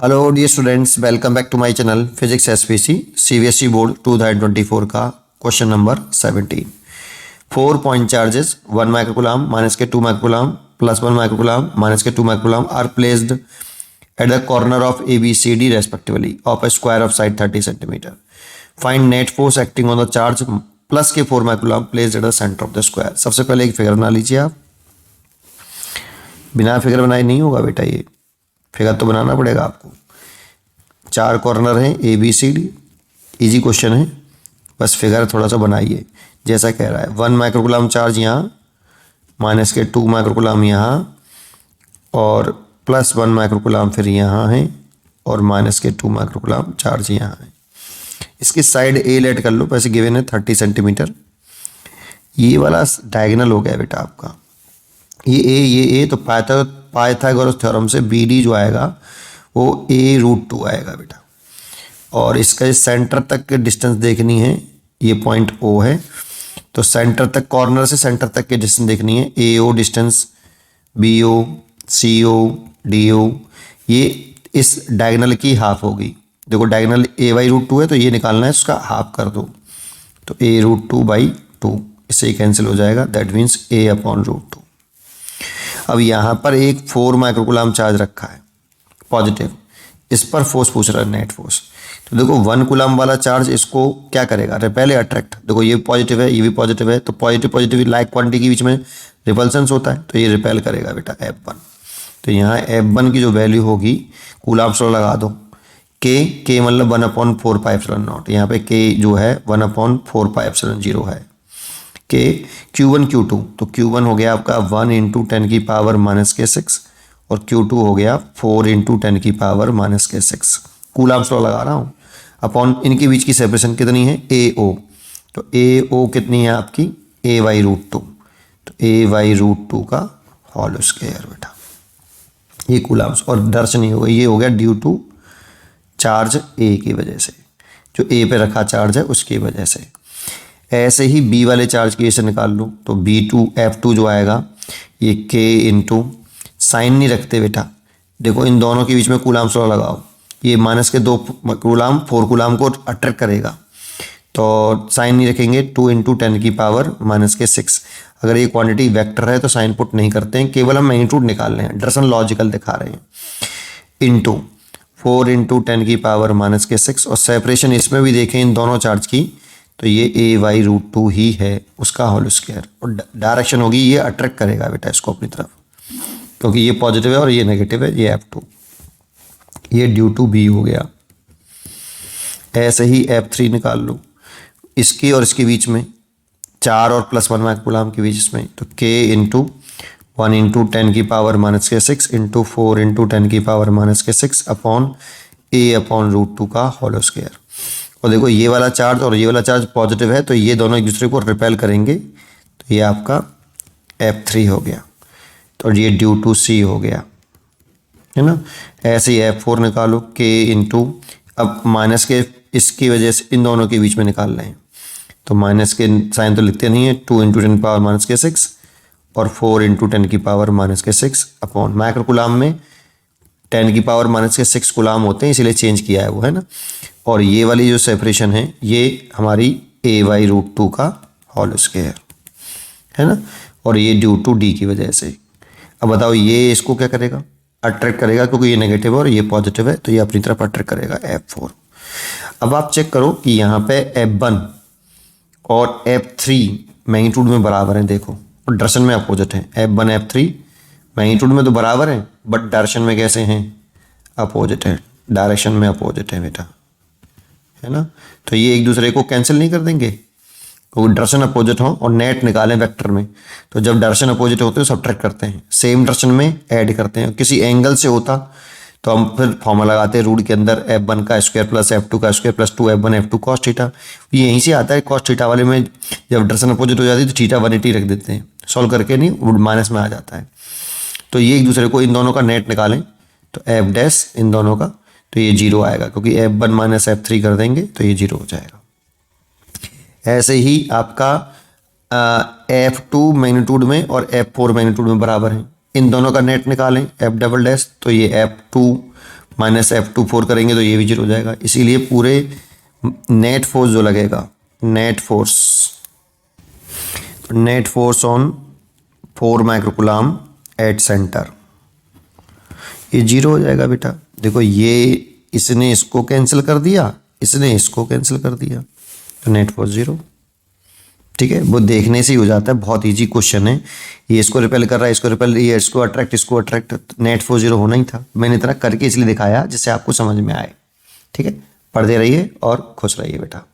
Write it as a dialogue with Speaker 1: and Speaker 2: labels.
Speaker 1: Hello dear students, welcome back to my channel physics SPC CBSE board 2024 का question number 17। 4 point charges 1 microcoulomb minus के 2 microcoulomb plus 1 microcoulomb minus के 2 microcoulomb are placed at the corner of A B C D respectively of a square of side 30 centimetre. Find net force acting on the charge plus के 4 microcoulomb placed at the centre of the square. सबसे पहले एक figure बना लीजिए आप। बिना figure बनाए नहीं होगा बेटा, ये फिगर तो बनाना पड़ेगा आपको। 4 कॉर्नर हैं A B C D, easy question है, बस फिगर थोड़ा सा बनाइए। जैसा कह रहा है 1 माइक्रोकूलम चार्ज यहाँ, माइनस के 2 माइक्रोकूलम यहाँ और प्लस 1 माइक्रोकूलम फिर यहाँ है और माइनस के 2 माइक्रोकूलम चार्ज यहाँ है। इसकी साइड ए लेट कर लो, वैसे गिवन है 30 सेंटीमीटर। ये वाला डायगोनल हो गया बेटा आपका, ये ए तो पाइथागोरस थ्योरम से बी डी जो आएगा वो a√2 आएगा बेटा। और इसका सेंटर तक की डिस्टेंस देखनी है, ये पॉइंट O है, तो सेंटर तक, कॉर्नर से सेंटर तक की डिस्टेंस देखनी है। AO distance, BO, CO, DO, ये इस डायगोनल की हाफ होगी। देखो डायगोनल a/√2 है तो ये निकालना है, उसका हाफ कर दो तो a√2/2, इससे ही कैंसिल हो जाएगा, दैट मीन्स a/√2। अब यहाँ पर एक 4 माइक्रोकूलम चार्ज रखा है पॉजिटिव, इस पर फोर्स पूछ रहा है, नेट फोर्स। तो देखो 1 कूलम वाला चार्ज इसको क्या करेगा, रिपेल अट्रैक्ट। देखो ये पॉजिटिव है, ये भी पॉजिटिव है, तो पॉजिटिव लाइक क्वांटिटी के बीच में रिपल्सन होता है, तो ये रिपेल करेगा बेटा F1। तो यहाँ F1 की जो वैल्यू होगी, कूलम्ब्स लॉ लगा दो, K मतलब 1/4πε0, यहाँ पे K जो है 1/4πε0 है। K Q1 Q2, तो Q1 हो गया आपका 1 × 10⁻⁻6 और Q2 हो गया 4 × 10⁻⁻6। कूलम्ब्स लॉ लगा रहा हूँ। अपॉन इनके बीच की सेपरेशन कितनी है, AO, तो AO कितनी है आपकी, a/√2, तो a/√2 का होल स्क्वायर बेटा। ये कूलम्ब्स, और दर्श नहीं होगा, ये हो गया ड्यू टू चार्ज A की वजह से, जो A पे रखा चार्ज है उसकी वजह से। ऐसे ही B वाले चार्ज की वजह से निकाल लूँ तो F2 जो आएगा, ये K × साइन नहीं रखते बेटा। देखो इन दोनों के बीच में कूलम्ब्स लॉ लगाओ, ये माइनस के 2 कूलम 4 कूलम को अट्रैक्ट करेगा, तो साइन नहीं रखेंगे। 2 × 10⁻⁻6, अगर ये क्वांटिटी वेक्टर है तो साइन पुट नहीं करते हैं, केवल हम मैग्नीट्यूड निकाल रहे हैं, दरअसल लॉजिकल दिखा रहे हैं। इंटू 4 × 10⁻⁻6, और सेपरेशन इसमें भी देखें इन दोनों चार्ज की, तो ये a/√2 ही है, उसका होल स्क्वायर। और डायरेक्शन होगी, ये अट्रैक्ट करेगा बेटा इसको अपनी तरफ, क्योंकि ये पॉजिटिव है और ये नेगेटिव है, ये F2, ये ड्यू टू B हो गया। ऐसे ही F3 निकाल लो, इसके और इसके बीच में 4 और प्लस 1 माइक्रोकूलम के बीच में, तो K × 1 × 10⁻⁻6 × 4 × 10⁻⁻6 अपॉन a/√2 का होल स्क्वायर। और देखो ये वाला चार्ज और ये वाला चार्ज पॉजिटिव है, तो ये दोनों एक दूसरे को रिपेल करेंगे, तो ये आपका F3 हो गया, तो ये ड्यू टू C हो गया, है ना। ऐसे ही F4 निकालो, K × अब माइनस के इसकी वजह से इन दोनों के बीच में निकाल रहे हैं, तो माइनस के साइन तो लिखते नहीं है, 2 × 10⁻⁻6 और 4 × 10⁻⁻6 अपॉन माइक्रोकूलम में 10⁻⁻6 कूलम होते हैं, इसीलिए चेंज किया है वो, है ना। और ये वाली जो सेपरेशन है ये हमारी a/√2 का होल स्क्वायर, है ना, और ये ड्यू टू D की वजह से। अब बताओ ये इसको क्या करेगा, अट्रैक्ट करेगा, क्योंकि ये नेगेटिव है और ये पॉजिटिव है, तो ये अपनी तरफ अट्रैक्ट करेगा F4। अब आप चेक करो कि यहाँ पे F1 और F3 मैग्नीट्यूड में बराबर हैं, देखो, और डायरेक्शन में अपोजिट हैं। F1 F3 मैग्नीट्यूड में तो बराबर हैं, बट डायरेक्शन में कैसे हैं, अपोजिट है, डायरेक्शन में अपोजिट है बेटा, है ना। तो ये एक दूसरे को कैंसिल नहीं कर देंगे, तो डायरेक्शन अपोजिट हो और नेट निकालें वेक्टर में, तो जब डायरेक्शन अपोजिट होते हैं सब्ट्रैक्ट करते हैं, सेम डायरेक्शन में ऐड करते हैं। किसी एंगल से होता तो हम फिर फॉर्मूला लगाते हैं रूट के अंदर, F1 का स्क्वायर प्लस F2 का square plus 2F1 F2 cos theta, यहीं से आता है। कॉस थीटा वाले में जब डायरेक्शन अपोजिट हो जाती है तो थीटा 180 रख देते हैं, सॉल्व करके नहीं, माइनस में आ जाता है। तो ये एक दूसरे को, इन दोनों का नेट निकालें तो F' इन दोनों का, तो ये 0 आएगा, क्योंकि F1 - F3 कर देंगे तो ये 0 हो जाएगा। ऐसे ही आपका F2 मैग्नीट्यूड में और F4 मैग्नीट्यूड में बराबर है, इन दोनों का नेट निकालें F', तो ये F2 -F24 करेंगे तो ये भी 0 हो जाएगा। इसीलिए पूरे नेट फोर्स जो लगेगा, net force on 4 microcoulomb at centre, ये 0 हो जाएगा बेटा। देखो ये इसने इसको कैंसिल कर दिया, इसने इसको कैंसिल कर दिया, तो नेट फोर्स 0। ठीक है, वो देखने से ही हो जाता है, बहुत इजी क्वेश्चन है। ये इसको रिपेल कर रहा है, इसको रिपेल, ये इसको अट्रैक्ट, नेट फोर्स 0 होना ही था। मैंने इतना करके इसलिए दिखाया जिससे आपको समझ में आए। ठीक है, पढ़ते रहिए और खुश रहिए बेटा।